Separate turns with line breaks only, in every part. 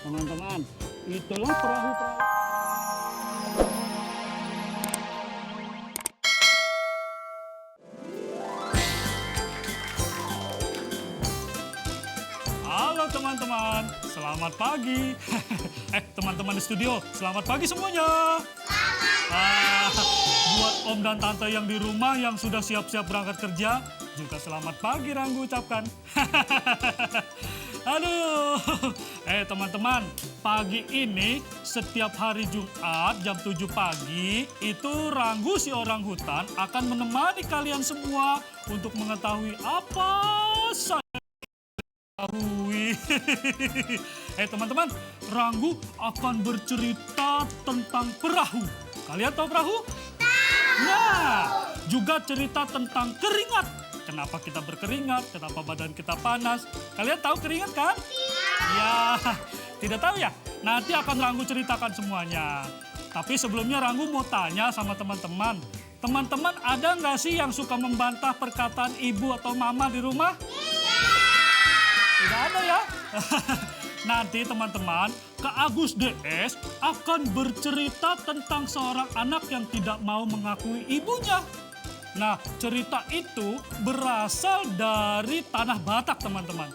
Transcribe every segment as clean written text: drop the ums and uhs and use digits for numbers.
Teman-teman, itulah perahu-perahu. Halo teman-teman, selamat pagi. Teman-teman di studio, selamat pagi semuanya. Buat om dan tante yang di rumah yang sudah siap-siap berangkat kerja, juga selamat pagi Ranggu ucapkan. Aduh, teman-teman, pagi ini setiap hari Jumat jam 7 pagi itu Ranggu si orang hutan akan menemani kalian semua untuk mengetahui apa saja. Teman-teman, Ranggu akan bercerita tentang perahu. Kalian tahu perahu? Nah, juga cerita tentang keringat. Kenapa kita berkeringat, kenapa badan kita panas. Kalian tahu keringat kan? Ya, tidak tahu ya? Nanti akan Ranggu ceritakan semuanya. Tapi sebelumnya Ranggu mau tanya sama teman-teman. Teman-teman ada nggak sih yang suka membantah perkataan ibu atau mama di rumah? Tidak ada ya? Nanti teman-teman, Kak Agus DS akan bercerita tentang seorang anak yang tidak mau mengakui ibunya. Nah, cerita itu berasal dari Tanah Batak, teman-teman.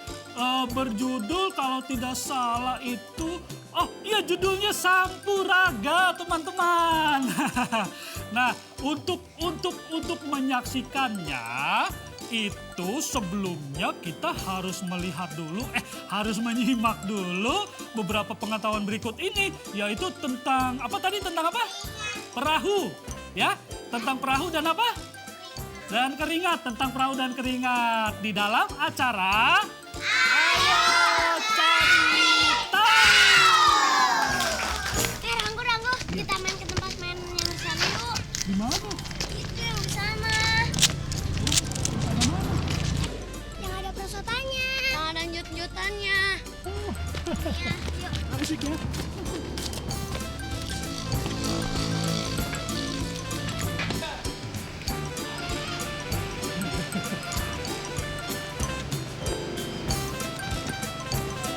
Berjudul kalau tidak salah itu, oh iya judulnya Sampuraga, teman-teman. Nah, untuk menyaksikannya itu sebelumnya kita harus melihat dulu, harus menyimak dulu beberapa pengetahuan berikut ini, yaitu tentang apa tadi? Tentang apa? Perahu, ya? Tentang perahu dan apa? Dan keringat, tentang perahu dan keringat di dalam acara Ayo Cerita.
Ranggu, kita main ke tempat main yang di sana yuk.
Di mana?
Itu yang di sana.
Ada mana?
Yang ada perosotannya. Yang ada njut-njutannya.
Oh,
Ya, yuk.
asik ya.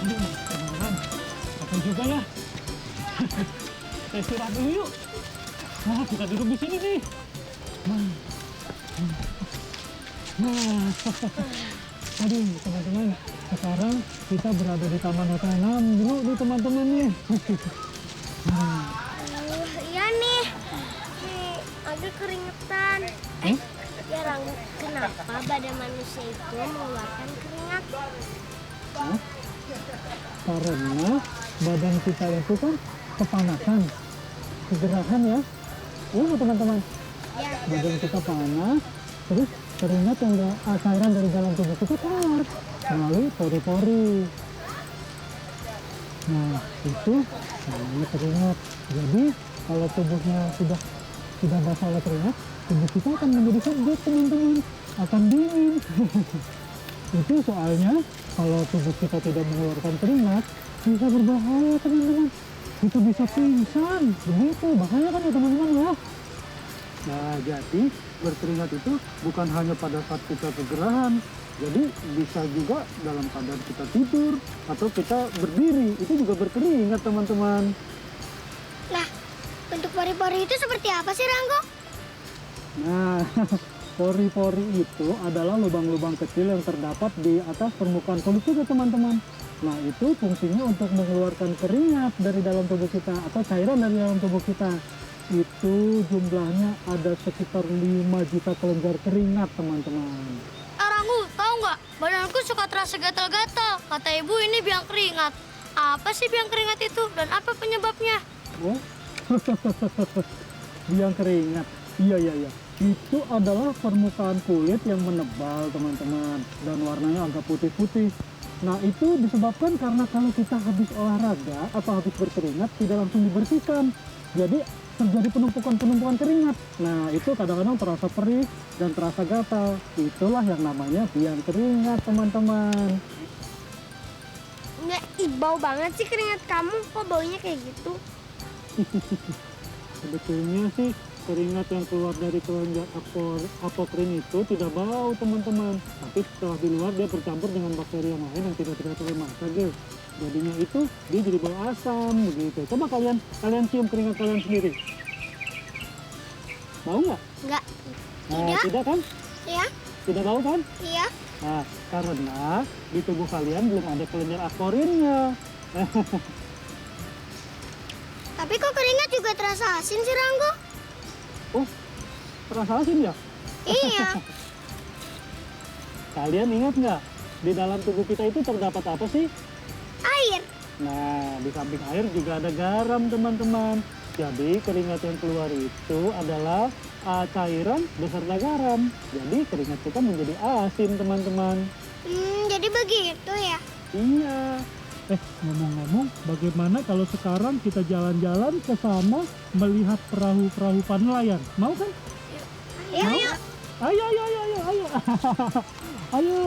Teman-teman, apa juga ya? Saya istirahat dulu yuk. Nah, kita duduk di sini nih. Nah, aduh teman-teman, sekarang kita berada di Taman Hotel 6 dulu nih teman-teman nih.
Iya nih. Nih, agak keringetan. Ya Ranggu, kenapa badan manusia itu mengeluarkan keringat?
Hah? Karena badan kita itu kan kepanasan, kegerahan ya. Iya teman-teman,
Ya.
badan kita panas, terus keringat yang cairan dari dalam tubuh kita keluar melalui pori-pori. Nah, itu namanya keringat. Jadi, kalau tubuhnya sudah basah oleh keringat, tubuh kita akan menjadi sejuk, teman-teman. Akan dingin. Itu soalnya, kalau tubuh kita tidak mengeluarkan keringat, bisa berbahaya, teman-teman. Kita bisa pingsan. Begitu, bahaya kan ya, teman-teman ya. Nah, jadi berkeringat itu bukan hanya pada saat kita kegerahan. Jadi bisa juga dalam keadaan kita tidur atau kita berdiri, itu juga berkeringat, teman-teman.
Lah, bentuk pori-pori itu seperti apa sih Ranggu?
Nah, pori-pori itu adalah lubang-lubang kecil yang terdapat di atas permukaan kulit kita, teman-teman. Nah, itu fungsinya untuk mengeluarkan keringat dari dalam tubuh kita atau cairan dari dalam tubuh kita. Itu jumlahnya ada sekitar 5 juta kelenjar keringat, teman-teman.
Ranggu, tahu nggak? Badanku suka terasa gatal-gatal. Kata ibu ini biang keringat. Apa sih biang keringat itu dan apa penyebabnya?
Oh, biang keringat. Iya. Itu adalah permukaan kulit yang menebal, teman-teman. Dan warnanya agak putih-putih. Nah, itu disebabkan karena kalau kita habis olahraga atau habis berkeringat, tidak langsung dibersihkan. Jadi, terjadi penumpukan keringat. Nah, itu kadang-kadang terasa perih dan terasa gatal. Itulah yang namanya biang keringat, teman-teman.
Nggak, bau banget sih keringat kamu. Kok baunya kayak gitu?
Sebetulnya sih keringat yang keluar dari kelenjar apokrin itu tidak bau, teman-teman. Tapi setelah di luar dia bercampur dengan bakteri yang lain yang tidak terlihat oleh mata, guys.
Jadinya itu dia jadi bau asam begitu. Coba kalian cium keringat kalian sendiri. Bau nggak?
Enggak.
Nah, tidak kan?
Iya.
Tidak bau kan?
Iya.
Nah, karena di tubuh kalian belum ada kelenjar askorinnya.
Tapi kok keringat juga terasa asin sih, Ranggu?
Oh, terasa asin ya?
Iya.
Kalian ingat nggak? Di dalam tubuh kita itu terdapat apa sih?
Air.
Nah, di samping air juga ada garam, teman-teman. Jadi, keringat yang keluar itu adalah cairan beserta garam. Jadi, keringat kita menjadi asin, teman-teman.
Jadi begitu ya?
Iya. Ngomong-ngomong, bagaimana kalau sekarang kita jalan-jalan ke sana melihat perahu-perahu nelayan? Mau kan?
Ayo,
Mau?
ayo.
Ayo, ayo, ayo, ayo, ayo. Ayo.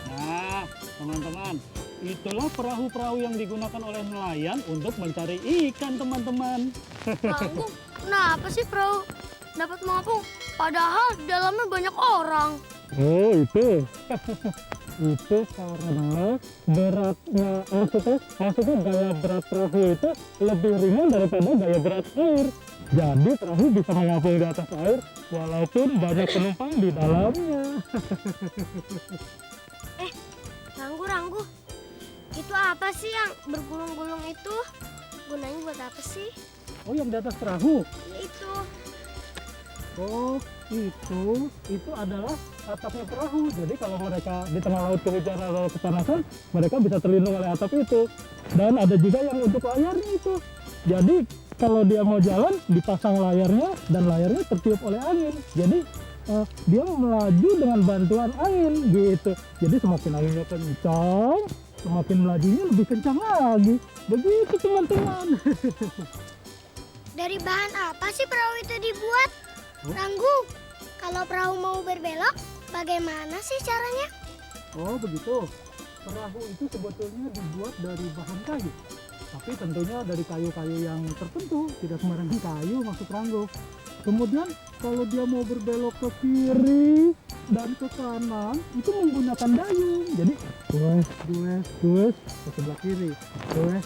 Nah, teman-teman, itulah perahu-perahu yang digunakan oleh nelayan untuk mencari ikan, teman-teman.
Ranggu, kenapa sih perahu dapat mengapung? Padahal di dalamnya banyak orang.
Oh, itu. Itu karena beratnya, maksudnya daya berat perahu itu lebih ringan daripada daya berat air. Jadi perahu bisa mengapung di atas air walaupun banyak penumpang di dalamnya.
Ranggu, itu apa sih yang bergulung-gulung itu? Gunanya buat apa sih?
Oh, yang di atas perahu?
Itu.
Oh, itu adalah atapnya perahu. Jadi kalau mereka di tengah laut kehujanan atau kepanasan, mereka bisa terlindung oleh atap itu. Dan ada juga yang untuk layarnya itu. Jadi kalau dia mau jalan, dipasang layarnya dan layarnya tertiup oleh angin. Jadi dia melaju dengan bantuan angin gitu. Jadi semakin anginnya kencang, semakin melajunya lebih kencang lagi. Begitu, teman-teman.
Dari bahan apa sih perahu itu dibuat? Ranggu, kalau perahu mau berbelok, bagaimana sih caranya?
Oh, begitu. Perahu itu sebetulnya dibuat dari bahan kayu. Tapi tentunya dari kayu-kayu yang tertentu, tidak sembarangan kayu maksud Ranggu. Kemudian kalau dia mau berbelok ke kiri dan ke kanan, itu menggunakan dayung. Jadi dues ke sebelah kiri, dues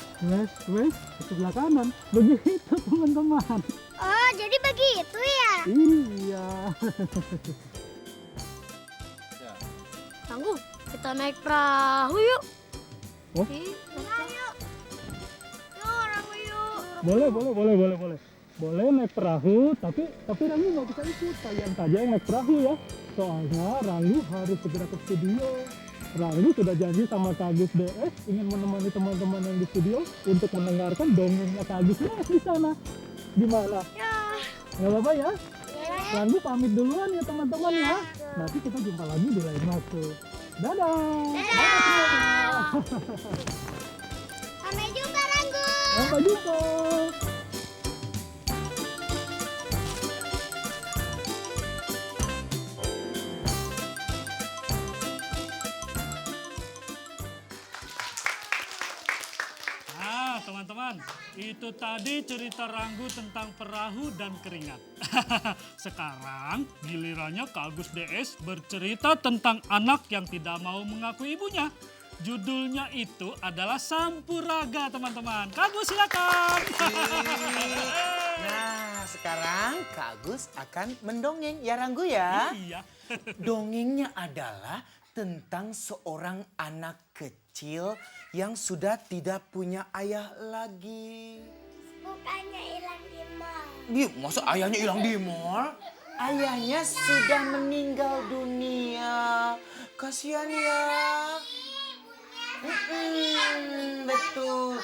ke sebelah kanan. Begitu, teman-teman.
Oh, jadi begitu ya?
Iya.
Ranggu, kita naik perahu yuk.
Oh?
Yuk, Ranggu yuk.
Boleh. Boleh naik perahu, tapi Ranggu nggak bisa ikut. Kalian saja yang naik perahu ya. Soalnya Ranggu harus segera ke studio. Ranggu sudah janji sama Kak Agus DS ingin menemani teman-teman yang di studio untuk mendengarkan dongengnya Kak Agus DS di sana. Gimana?
Ya.
Nggak apa-apa ya?
Ya.
Ranggu pamit duluan ya teman-teman ya. Nanti kita jumpa lagi di lain waktu. Dadah. Dadah.
Sampai jumpa, Ranggu.
Sampai jumpa.
Nah, teman-teman, itu tadi cerita Ranggu tentang perahu dan keringat. Sekarang gilirannya Kak Agus DS bercerita tentang anak yang tidak mau mengakui ibunya. Judulnya itu adalah Sampuraga, teman-teman. Kak Agus, silakan.
Nah, sekarang Kak Agus akan mendongeng ya Ranggu ya.
Iya.
Dongengnya adalah tentang seorang anak kecil yang sudah tidak punya ayah lagi.
Bukannya hilang di mall.
Masa ayahnya hilang di mall? Ayahnya sudah meninggal dunia. Kasihan ya. Betul.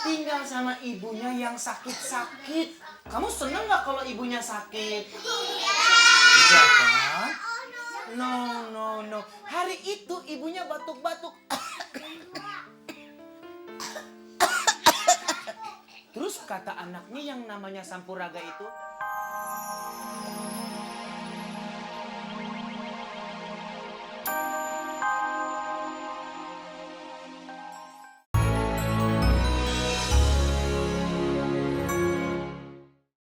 Tinggal sama ibunya yang sakit-sakit. Kamu seneng gak kalau ibunya sakit? Iya kan? No. Hari itu ibunya batuk-batuk. Terus kata anaknya yang namanya Sampuraga itu,